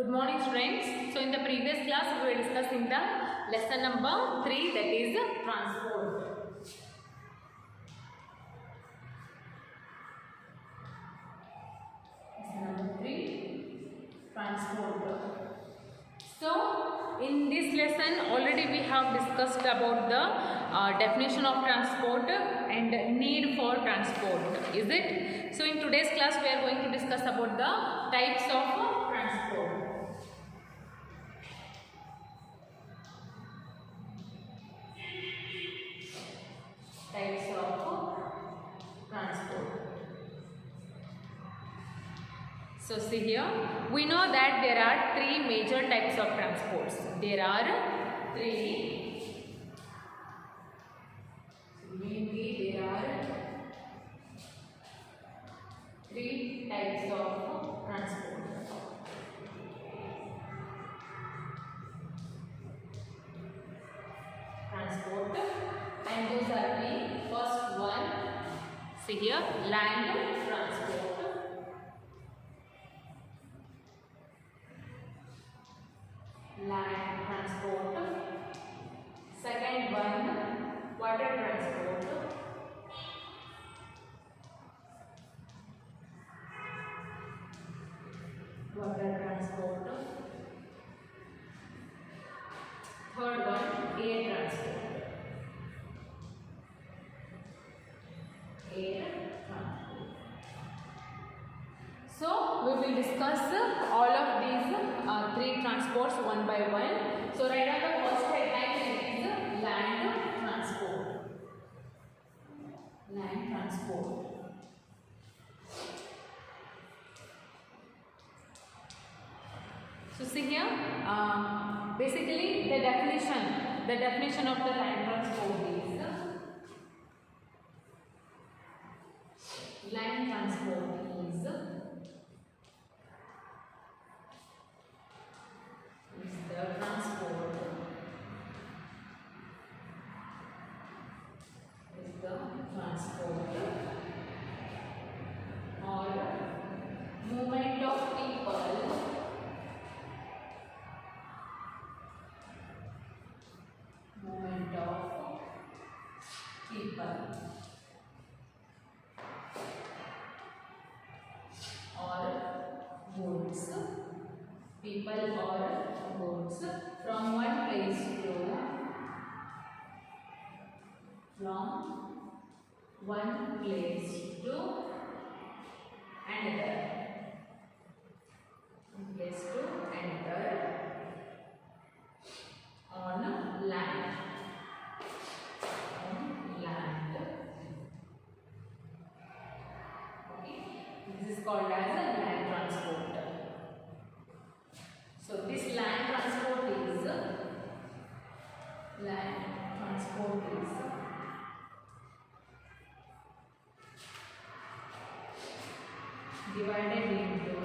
Good morning students. So in the previous class we were discussing the lesson number 3, that is transport. Lesson number 3, transport. So in this lesson already we have discussed about the definition of transport and need for transport, is it? So in today's class we are going to discuss about the types of transport. Types of transport. So see here, we know that there are 3 major types of transports. There are 3. Mainly there are 3 types of transport. And those are the first one. See here, land transport. Land transport. Second one, water transport. Water transport. Third one, air transport. Air transport. So we will discuss all of these 3 transports one by one. So write down the first headline, that is land transport. Land transport. So see here, basically the definition of the land transport is land transport is the transport or movement of people or goods from one place to another. On land. Okay, this is called as a land transport. So this land transport is divided into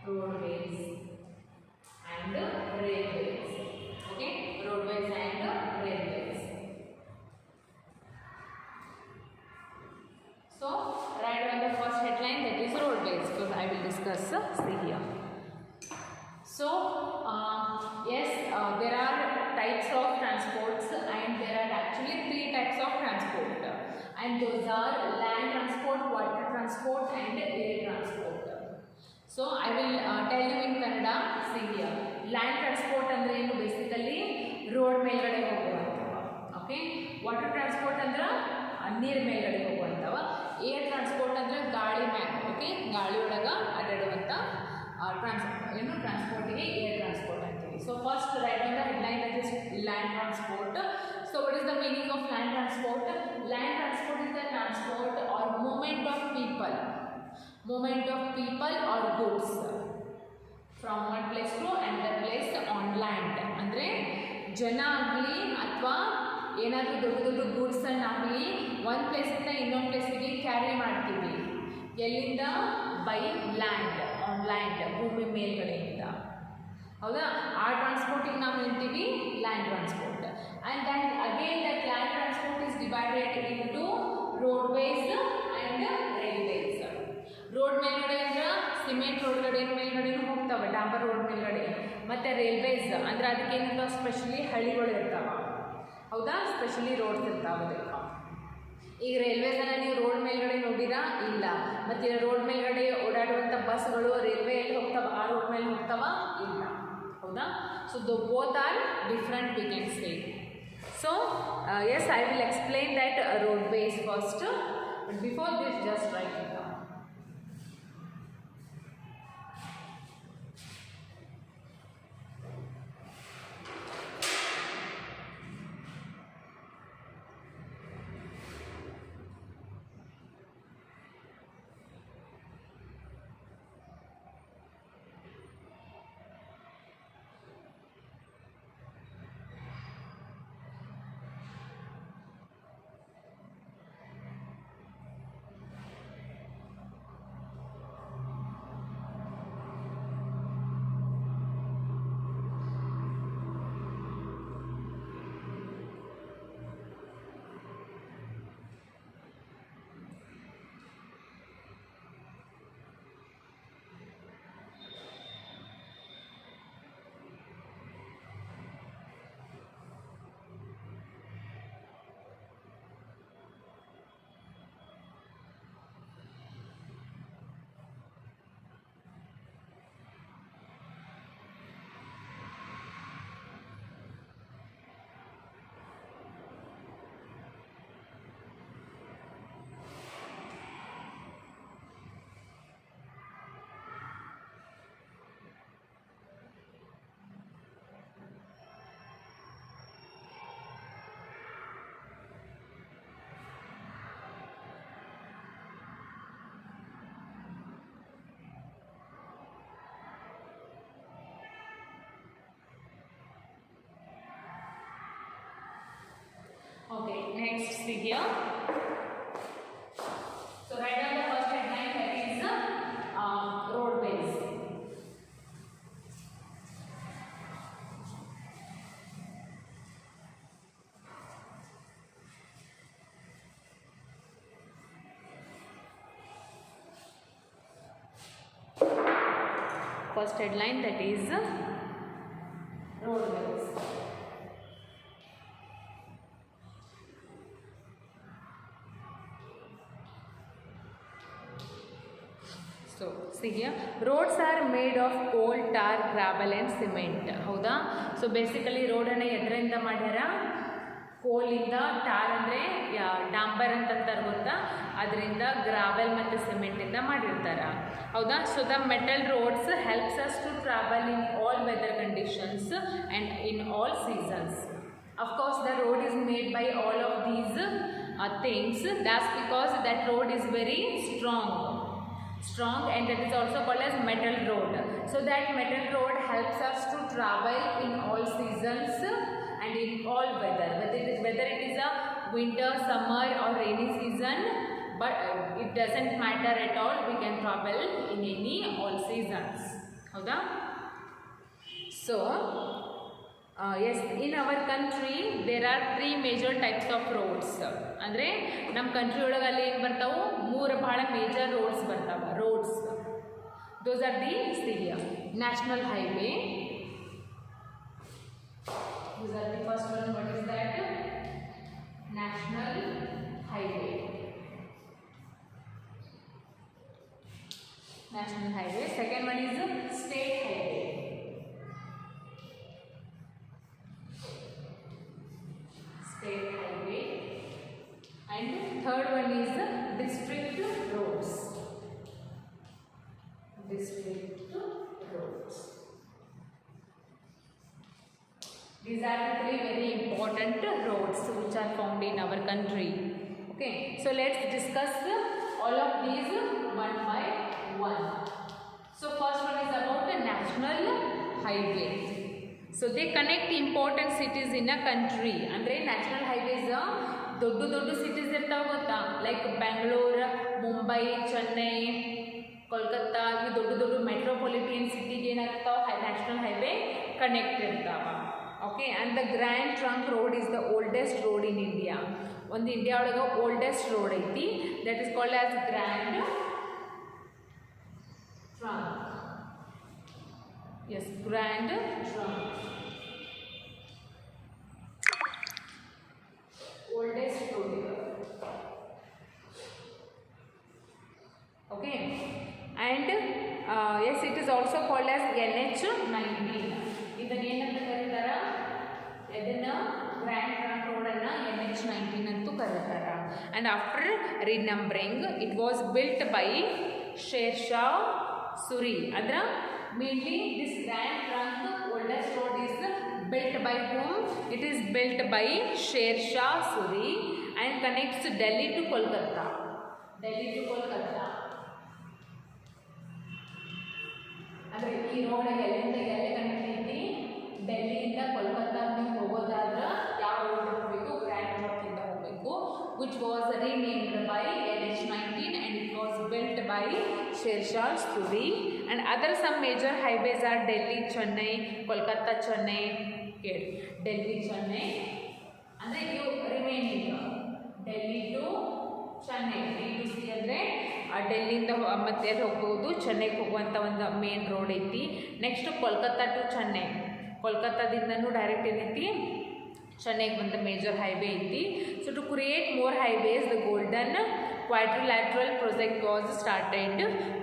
roadways and railways. Okay, roadways and railways. So write down the first headline, that is roadways. So I will discuss. See here. So yes, there are types of transports, and there are actually 3 types of transport, and those are land transport, water transport and air transport. So I will tell you in Kannada. See here, land transport andre enu, basically road ಮೇಲ್ಗಡೆ ಹೋಗುವಂತವ. Okay, water transport ಅಂದ್ರೆ ನೀರ್ ಮೇಲ್ಗಡೆ ಹೋಗುವಂತವ. air transport ಅಂದ್ರೆ ಗಾಳಿ ಮ್ಯಾಗ, okay, ಗಾಳಿ ಒಳಗ ಅಡ್ಡಾಡುವಂತ transport ಗೆ air transport ಅಂತೀವಿ. So first write down the headline, that is land transport. So what is the meaning of land transport? Land transport is the transport or movement of people or goods from one place to another place on land. ಅಂದ್ರೆ ಜನ ಆಗಲಿ ಅಥವಾ ಏನಾದರೂ ದೊಡ್ಡ goods ಆಗಲಿ ಒಂದು ಪ್ಲೇಸಿಂದ ಇನ್ನೊಂದು ಪ್ಲೇಸಿಗೆ ಕ್ಯಾರಿ ಮಾಡ್ತೀವಿ. ಎಲ್ಲಿಂದ? ಬೈ ಲ್ಯಾಂಡ್, ಆನ್ ಲ್ಯಾಂಡ್, ಭೂಮಿ ಮೇಲ್ಗಡೆಯಿಂದ. ಹೌದಾ? ಆ ಟ್ರಾನ್ಸ್ಪೋರ್ಟಿಂಗ್ ನಾವು ಹೇಳ್ತೀವಿ land transport. And then again that land land transport is divided into roadways and railways. Road ಮೇಲ್ಗಡೆ ಅಂದ್ರೆ ಸಿಮೆಂಟ್ ರೋಡ್ಗಡೆ ಮೇಲ್ಗಡೆನೂ ಹೋಗ್ತಾವೆ, ಡಾಂಬರ್ ರೋಡ್ ಮೇಲ್ಗಡೆ. ಮತ್ತು ರೈಲ್ವೇಸ್ ಅಂದ್ರೆ ಅದಕ್ಕೆ ಏನಿರ್ತಾವೆ, ಸ್ಪೆಷಲಿ ಹಳ್ಳಿಗಳು ಇರ್ತಾವೆ, ಹೌದಾ, ಸ್ಪೆಷಲಿ ರೋಡ್ಸ್ ಇರ್ತಾವೆ ಅದಕ್ಕೆ. ಈಗ ರೈಲ್ವೇಸನ್ನು ನೀವು ರೋಡ್ ಮೇಲ್ಗಡೆ ನೋಡಿರಾ? ಇಲ್ಲ. ಮತ್ತು ರೋಡ್ ಮೇಲ್ಗಡೆ ಓಡಾಡುವಂಥ ಬಸ್ಗಳು ರೈಲ್ವೆ ಎಲ್ಲಿ ಹೋಗ್ತಾವೆ, ಆ ರೋಡ್ ಮೇಲೆ ಹೋಗ್ತಾವ? ಇಲ್ಲ, ಹೌದಾ. So both are different, we can say. So yes, I will explain that roadways first, but before this just write it down. Okay, next see here. So write down the first headline, that is roadways. First headline, that is roadways. So see here, roads are made of coal, tar, gravel and cement. ಹೌದಾ. So basically ರೋಡನ್ನು ಎದರಿಂದ ಮಾಡ್ಯಾರ? ಕೋಲಿಂದ, ಟಾರ್ ಅಂದರೆ ಡಾಂಬರ್ ಅಂತಂತಾರೆ ಗೊತ್ತಾ, ಅದರಿಂದ, gravel ಮತ್ತು ಸಿಮೆಂಟಿಂದ ಮಾಡಿರ್ತಾರೆ, ಹೌದಾ. So the metal roads helps us to travel in all weather conditions and in all seasons. Of course the road is made by all of these things. That's because that road is very strong and that is also called as metal road. So that metal road helps us to travel in all seasons and in all weather, whether it is a winter, summer or rainy season, but it doesn't matter at all, we can travel in any all seasons, howda. So yes, in our country there are 3 major types of roads. ಅಂದರೆ ನಮ್ಮ country ಒಳಗೆ ಅಲ್ಲಿ ಏನು ಬರ್ತಾವೆ, 3 ಭಾಳ major roads ಬರ್ತಾವೆ. Roads, those are the ಸಿಹಿಯ national highway. These are the first one. What is that? National highway. National highway. Second one is state highway. State highway. And third one is district roads. District roads. These are the 3 very important roads which are found in our country. Okay, so let's discuss all of these one by one. So first one is about the national highway. So they connect important cities in a country. Andre national highways ದೊಡ್ಡ cities ಇರ್ತಾವೆ ಗೊತ್ತಾ, like Bengaluru, Mumbai, Chennai, Kolkata, ಈ ದೊಡ್ಡ metropolitan ಸಿಟಿಗೆ ಏನಾಗ್ತಾವೆ national highway connect ಇರ್ತಾವೆ. Okay, and the Grand Trunk Road is the oldest road in India. ಒಂದು India ಒಳಗೆ oldest road ಐತಿ, that is called as Grand Trunk. Yes, Grand Trunk, oldest road. Okay, and yes, it is also called as NH19. ಇದನ್ನ ಏನಂತ ಕರೀತಾರ? ಇದನ್ನ grand trunk road ಅನ್ನ NH19 ಅಂತ ಕರೀತಾರ. And after renumbering, it was built by Sher Shah Suri. Adra mainly this Grand Trunk oldest road is built by whom? It is built by Sher Shah Suri and connects Delhi to Kolkata. Delhi to Kolkata. ಅಂದ್ರೆ ಈ road ಎಲ್ಲಿಂದ ಎಲ್ಲಿ connect ಐತಿ? ಡೆಲ್ಲಿಯಿಂದ ಕೋಲ್ಕತ್ತಾ ನೀವು ಹೋಗೋದಾದ್ರೆ ಯಾವ road ಹೋಗಬೇಕು? Grand trunk ಇಂದ ಹೋಗಬೇಕು. Which was renamed by NH19 and it was built by Sher Shah Suri. And other some major highways are Delhi, Chennai, Kolkata, Chennai. Okay, Delhi, Chennai. And then you remaining Delhi to Chennai. D2C ಅಂದರೆ ಡೆಲ್ಲಿಯಿಂದ ಮತ್ತೆ ಹೋಗ್ಬೋದು, ಚೆನ್ನೈಗೆ ಹೋಗುವಂಥ ಒಂದು main road ಐತಿ. Next Kolkata to Chennai, ಕೋಲ್ಕತ್ತಾದಿಂದನೂ direct ಏನೈತಿ ಚೆನ್ನೈಗೆ ಬಂದ ಮೇಜರ್ ಹೈವೇ ಐತಿ. So to create more highways the golden quadrilateral project was started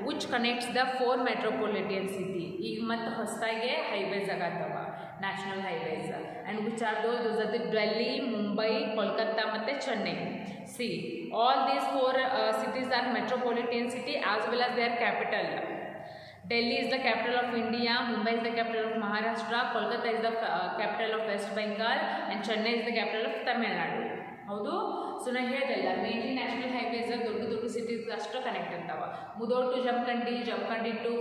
which connects the 4 metropolitan city. ಈಗ ಮತ್ತು ಹೊಸದಾಗೆ ಹೈವೇಸ್ ಆಗತ್ತವ, national highways. And which are those are the Delhi, Mumbai, Kolkata ಮತ್ತು Chennai. See, all these 4 cities are metropolitan city as well as their capital. Delhi is the capital of India, Mumbai is the capital of Maharashtra, Kolkata is the capital of West Bengal and Chennai is the capital of Tamil Nadu. ಹೌದು. So ನಾನು ಹೇಳಿದೆಲ್ಲ mainly national highways ದೊಡ್ಡ ದೊಡ್ಡ cities ಅಷ್ಟು connect ಇರ್ತಾವೆ. Mudhol to Jamkhandi, Jamkhandi to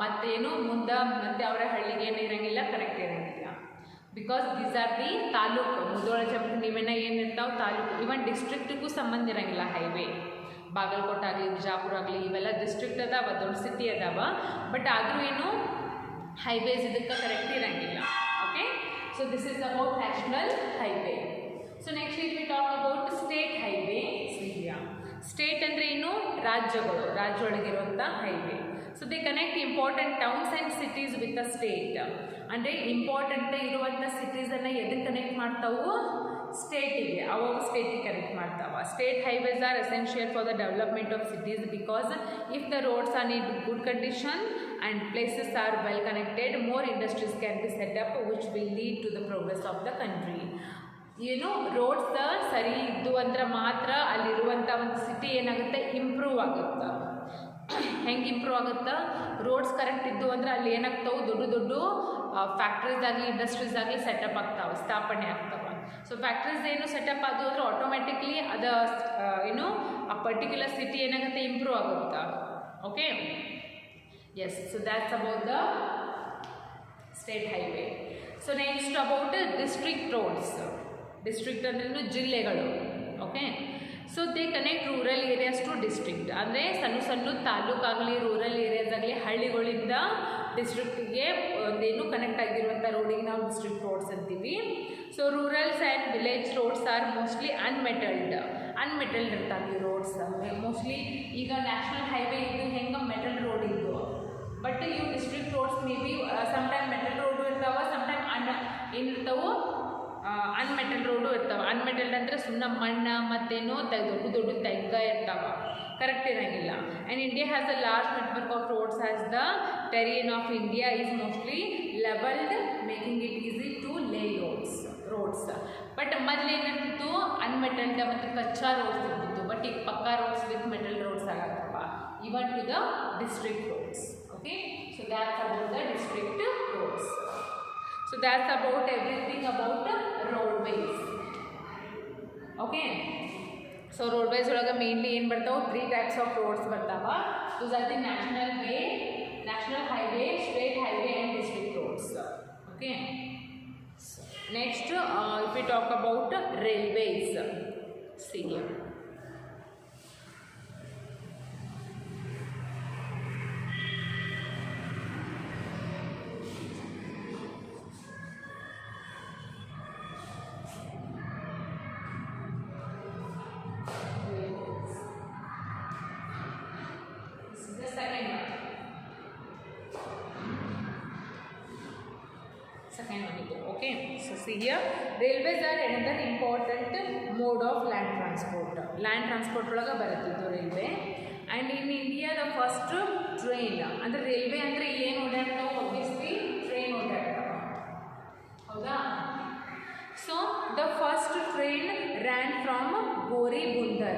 ಮತ್ತೇನು ಮುಂದೆ ಮತ್ತೆ ಅವರ ಹಳ್ಳಿಗೆ ಏನು ಇರೋಂಗಿಲ್ಲ, ಕನೆಕ್ಟ್ ಇರೋಂಗಿಲ್ಲ. Because these are the taluk. Mudhol Jamkhandi ಇವೆಲ್ಲ ಏನಿರ್ತಾವೆ ತಾಲೂಕು. ಇವನ್ ಡಿಸ್ಟ್ರಿಕ್ಟಿಗೂ ಸಂಬಂಧ ಇರೋಂಗಿಲ್ಲ ಹೈವೇ. ಬಾಗಲಕೋಟೆ ಆಗಲಿ, ಬಿಜಾಪುರ ಆಗಲಿ, ಇವೆಲ್ಲ ಡಿಸ್ಟ್ರಿಕ್ಟ್ ಅದಾವ, ದೊಡ್ಡ ಸಿಟಿ ಅದಾವ. ಬಟ್ ಆದರೂ ಏನು ಹೈವೇಸ್ ಇದಕ್ಕೆ ಕರೆಕ್ಟ್ ಇರೋಂಗಿಲ್ಲ. Okay, so this is about national highway. So next if we talk about state highway. State ಅಂದರೆ ಏನು? ರಾಜ್ಯಗಳು, ರಾಜ್ಯ ಒಳಗಿರುವಂಥ highway. So they connect important towns and cities with a state. ಅಂದರೆ ಇಂಪಾರ್ಟೆಂಟ್ ಇರುವಂಥ ಸಿಟೀಸನ್ನು ಎದಕ್ಕೆ ಕನೆಕ್ಟ್ ಮಾಡ್ತಾವು? ಸ್ಟೇಟಿಗೆ, ಅವಾಗ ಸ್ಟೇಟಿಗೆ ಕನೆಕ್ಟ್ ಮಾಡ್ತಾವ. State highways are essential for the development of cities because if the roads are in good condition and places are well connected, more industries can be set up which will lead to the progress of the country. ಏನು roads ಸರಿ ಇದ್ದು ಅಂದ್ರೆ ಮಾತ್ರ ಅಲ್ಲಿರುವಂಥ ಒಂದು city ಏನಾಗುತ್ತೆ? Improve ಆಗುತ್ತೆ. ಹೆಂಗೆ ಇಂಪ್ರೂವ್ ಆಗುತ್ತೆ? ರೋಡ್ಸ್ ಕರೆಕ್ಟ್ ಇದ್ದು ಅಂದ್ರೆ ಅಲ್ಲಿ ಏನಾಗ್ತಾವೆ? ದೊಡ್ಡ ದೊಡ್ಡ ಫ್ಯಾಕ್ಟ್ರೀಸ್ ಆಗಲಿ, ಇಂಡಸ್ಟ್ರೀಸ್ ಆಗಲಿ ಸೆಟಪ್ ಆಗ್ತಾವೆ, ಸ್ಥಾಪನೆ ಆಗ್ತಾವೆ. ಸೊ ಫ್ಯಾಕ್ಟ್ರೀಸ್ ಏನು ಸೆಟಪ್ ಆದವು ಅಂದರೆ ಆಟೋಮೆಟಿಕ್ಲಿ ಅದು ಏನು ಆ ಪರ್ಟಿಕ್ಯುಲರ್ ಸಿಟಿ ಏನಾಗುತ್ತೆ? ಇಂಪ್ರೂವ್ ಆಗುತ್ತೆ. Okay, yes. So that's about the state highway. So next about district roads. District ಅಂದ್ರೂ ಜಿಲ್ಲೆಗಳು. Okay, so they connect rural areas to district. ಅಂದರೆ ಸಣ್ಣ ಸಣ್ಣ ತಾಲೂಕಾಗಲಿ, ರೂರಲ್ ಏರಿಯಾಸ್ ಆಗಲಿ, ಹಳ್ಳಿಗಳಿಂದ ಡಿಸ್ಟ್ರಿಕ್ಟಿಗೆ ಒಂದೇನು ಕನೆಕ್ಟ್ ಆಗಿರುವಂಥ ರೋಡಿಗೆ ನಾವು ಡಿಸ್ಟ್ರಿಕ್ಟ್ ರೋಡ್ಸ್ ಅಂತೀವಿ. So rurals and village roads are mostly unmetalled ಇರ್ತಾವೆ ಈ ರೋಡ್ಸ್. ಮೋಸ್ಟ್ಲಿ ಈಗ ನ್ಯಾಷನಲ್ ಹೈವೇ ಇದು ಹೆಂಗೆ ಮೆಟಲ್ ರೋಡ್ ಇದ್ದು, ಬಟ್ ಇವು district roads may be sometime metal road ಇರ್ತಾವೆ, ಸಮ್ಟೈಮ್ ಏನಿರ್ತಾವೆ ಅನ್ಮೆಟಲ್ ರೋಡು ಇರ್ತಾವೆ. ಅನ್ಮೆಟಲ್ಡ್ ಅಂದರೆ ಸುಮ್ಮನೆ ಮಣ್ಣು ಮತ್ತೇನೋ ದೊಡ್ಡ ದೊಡ್ಡ ತೆಗ್ಗ ಇರ್ತಾವೆ, ಕರೆಕ್ಟ್ ಇರೋಂಗಿಲ್ಲ. And India has a large network of roads as the terrain of India is mostly levelled, making it easy to lay roads. But ಮೊದಲೇನಿರ್ತಿತ್ತು? ಅನ್ಮೆಟಲ್ಡ್ ಮತ್ತು ಕಚ್ಚಾ ರೋಡ್ಸ್ ಇರ್ತಿತ್ತು. ಬಟ್ ಈಗ ಪಕ್ಕಾ ರೋಡ್ಸ್ ವಿತ್ ಮೆಟಲ್ ರೋಡ್ಸ್ ಆಗತ್ತಪ್ಪ, even to the district roads. Okay, so that's about the district roads. So that's about everything about roadways. Okay, so roadways ಒಳಗೆ mainly ಏನು ಬರ್ತಾವೆ? 3 types of roads ಬರ್ತಾವ. Those are the national way, national highway, state highway and district roads. Okay, next if we talk about railways, see here. So see here, railways are another important mode of land transport. Land transport ಒಳಗೆ ಬರುತ್ತಿದ್ದು railway. And in India the first train ಅಂದರೆ railway ಅಂದರೆ ಏನು ಓಡಾಡ್ತಾವೆ obviously train ಓಡಾಡ್ತಾವೆ ಹೌದಾ. So the first train ran from Boribundar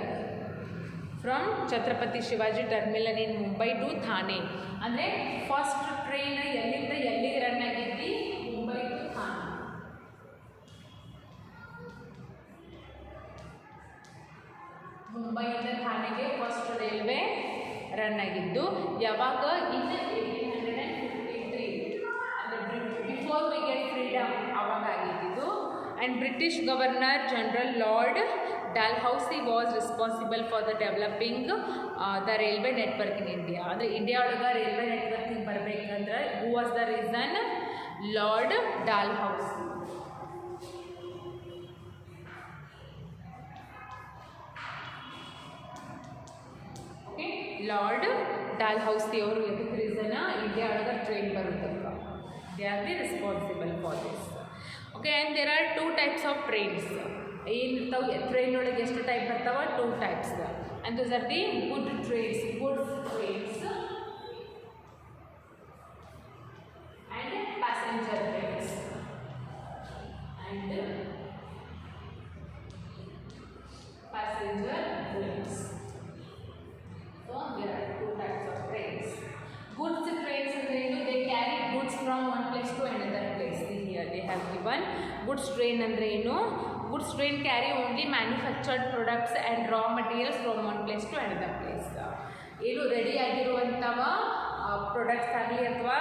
from Chhatrapati Shivaji Terminal in Mumbai to Thane. ಅಂದರೆ first train ಎಲ್ಲಿಂದ ಎಲ್ಲಿಗೆ run ಆಗಿದ್ದಿ ಮುಂಬೈ ಟು ಥಾನೆ. ಮುಂಬೈಯಿಂದ ಥಾನೆಗೆ ಫಸ್ಟ್ ರೈಲ್ವೆ ರನ್ ಆಗಿದ್ದು ಯಾವಾಗ ಇನ್ 1853 ಅಂದರೆ ಬಿಫೋರ್ ವಿ ಗೆಟ್ ಫ್ರೀಡಮ್ ಅವಾಗ ಆಗಿದ್ದು. And British governor general lord Dalhousie was responsible for the developing the railway network in India. ಅಂದರೆ ಇಂಡಿಯಾ ಒಳಗೆ ರೈಲ್ವೆ ನೆಟ್ವರ್ಕಿಂಗ್ ಬರಬೇಕಂದ್ರೆ who was the reason? Lord Dalhousie. Okay, Lord Dalhousie ಅವರು ಇದಕ್ಕೆ reason India ಒಳಗೆ train ಬರೋದಕ್ಕೆ. They are the responsible for this. Okay, and there are 2 types of trains. ಏನಿರ್ತಾವೆ train ಒಳಗೆ ಎಷ್ಟು ಟೈಪ್ ಬರ್ತಾವೆ? 2 types. And those are the good trains and passenger trains. So there are 2 types of trains. Goods trains ಅಂದ್ರೆ ಏನು? They carry goods from one place to another place. Here they have given goods train ಅಂದ್ರೆ ಏನು? Goods train carry only manufactured products and raw materials from one place to another place. ಏನು ready ಆಗಿರುವಂಥವ products ಆಗಲಿ ಅಥವಾ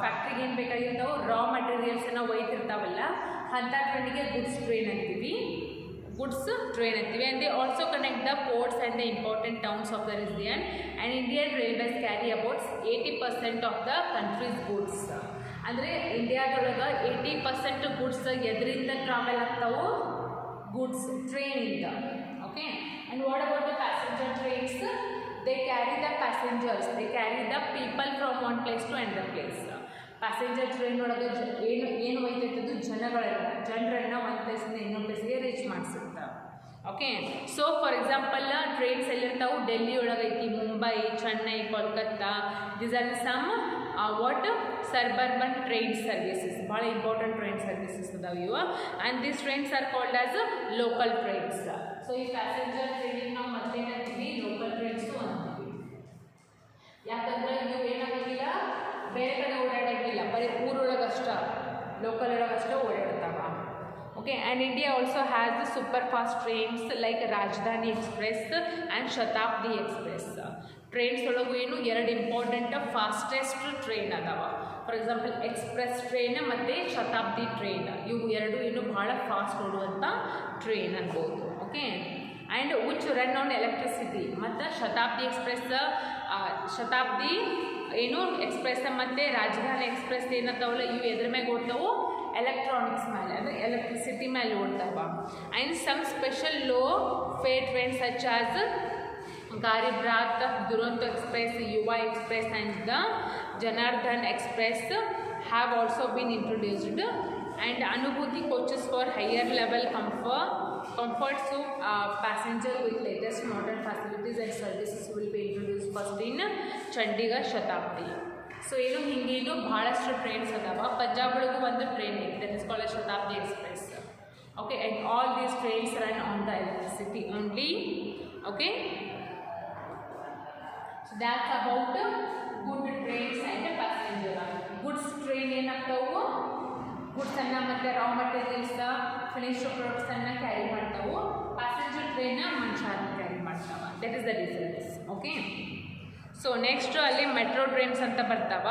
ಫ್ಯಾಕ್ಟ್ರಿಗೆ ಏನು ಬೇಕಾಗಿರ್ತಾವೆ ರಾ ಮಟೀರಿಯಲ್ಸನ್ನು ಒಯ್ತಿರ್ತಾವಲ್ಲ ಅಂಥ ಟ್ರೈನಿಗೆ goods train ಅಂತೀವಿ. And they also connect the ports and the important towns of the region. And Indian railways carry about 80% of the country's goods. ಅಂದರೆ ಇಂಡಿಯಾದೊಳಗೆ 80% goods ಎದರಿಂದ ಟ್ರಾವೆಲ್ ಆಗ್ತಾವೆ? ಗುಡ್ಸ್ ಟ್ರೈನಿಂದ. Okay, and what about the passenger trains? They carry the passengers, they carry the people from one place to another place. Passenger train ಒಳಗೆ ಏನು ಒಯ್ತೈತದ್ದು ಜನರನ್ನು ಒಂದು ಪ್ಲೇಸಿಂದ ಇನ್ನೊಂದು ಪ್ಲೇಸ್ಗೆ ರೀಚ್ ಮಾಡಿಸುತ್ತೆ. Okay, so for example trains ಎಲ್ಲಿರ್ತಾವೆ? ಡೆಲ್ಲಿ ಒಳಗೈತಿ, Mumbai, Chennai, Kolkata. These are somewhat suburban train services. ಭಾಳ ಇಂಪಾರ್ಟೆಂಟ್ ಟ್ರೈನ್ ಸರ್ವಿಸಸ್ ಅದಾವೆ ಇವು. And these trains are called as local trains. So ಈ ಪ್ಯಾಸೆಂಜರ್ ಟ್ರೈನಿಗೆ ನಾವು ಮೊದಲೇನಂತೀವಿ? ಲೋಕಲ್ ಟ್ರೈನ್ಸು ಅಂತೀವಿ. ಯಾಕಂದ್ರೆ ಇವು ಏನಾಗಿಲ್ಲ, ಬೇರೆ ಕಡೆ ಓಡಾಡೋಂಗಿಲ್ಲ, ಬರೀ ಊರೊಳಗಷ್ಟ ಲೋಕಲ್ ಒಳಗಷ್ಟೇ ಓಡಾಡ್ತಾವ. Okay, and India also has the super fast trains like Rajdhani express and Shatabdi express. Trains ಒಳಗೂ ಏನು 2 ಇಂಪಾರ್ಟೆಂಟ್ ಫಾಸ್ಟೆಸ್ಟ್ ಟ್ರೈನ್ ಅದಾವ. ಫಾರ್ ಎಕ್ಸಾಂಪಲ್ ಎಕ್ಸ್ಪ್ರೆಸ್ ಟ್ರೈನ್ ಮತ್ತು ಶತಾಬ್ದಿ ಟ್ರೈನ್, ಇವು 2 ಏನು ಭಾಳ ಫಾಸ್ಟ್ ಓಡುವಂಥ ಟ್ರೈನ್ ಅನ್ಬೋದು. Okay, and which run on electricity. ಮತ್ತು ಶತಾಬ್ದಿ ಎಕ್ಸ್ಪ್ರೆಸ್, ಶತಾಬ್ದಿ ಏನು ಎಕ್ಸ್ಪ್ರೆಸ್ ಮತ್ತು ರಾಜಧಾನಿ ಎಕ್ಸ್ಪ್ರೆಸ್ ಏನತ್ತಾವಲ್ಲ ಇವು ಎದ್ರ ಮೇಲೆ ಓಡ್ತಾವೆ? ಎಲೆಕ್ಟ್ರಾನಿಕ್ಸ್ ಮೇಲೆ, ಅಂದರೆ ಎಲೆಕ್ಟ್ರಿಸಿಟಿ ಮೇಲೆ ಓಡ್ತಾವ. And some special low fare trains such as Garib Rath, Duronto Express, Yuva Express and the Janardhan Express have also been introduced. And Anubhuti coaches for higher level comfort so passenger with latest modern facilities and services will be introduced first in Chandigarh Shatabdi. So ಏನು ಹಿಂಗೇನು ಭಾಳಷ್ಟು trains ಅದಾವ. ಪಂಜಾಬ್ ಒಳಗೂ ಒಂದು train ಇದೆ, that is called Shatabdi express. Okay, and all these trains run on the electricity only. Okay, so that's about good trains and passenger. Goods train ಏನಾಗ್ತಾವು? ಗುಡ್ಸನ್ನು ಮತ್ತು raw materials, finished ಪ್ರಾಡಕ್ಟ್ಸನ್ನು ಕ್ಯಾರಿ ಮಾಡ್ತಾವು. ಪ್ಯಾಸೆಂಜರ್ ಟ್ರೈನ ಮನುಷ್ಯರನ್ನ carry ಮಾಡ್ತಾವ. That is the difference. Okay, so next ಅಲ್ಲಿ metro trains ಅಂತ ಬರ್ತಾವ.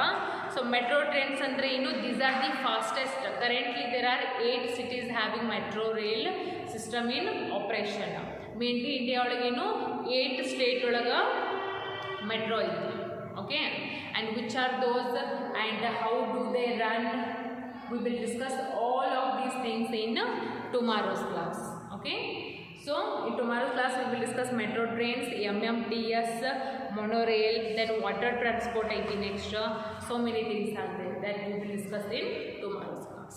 ಸೊ ಮೆಟ್ರೋ ಟ್ರೈನ್ಸ್ ಅಂದರೆ ಏನು? These are the fastest. Currently there are 8 cities having metro rail system in operation. Mainly India ಒಳಗೇನು 8 state ಒಳಗೆ metro ಐತಿ. Okay, and which are those and how do they run? We will discuss all of these things in tomorrow's class. Okay, so in tomorrow's class we will discuss metro trains, MMTS, monorail, then water transport. I think next so many things are there that we will discuss in tomorrow's class.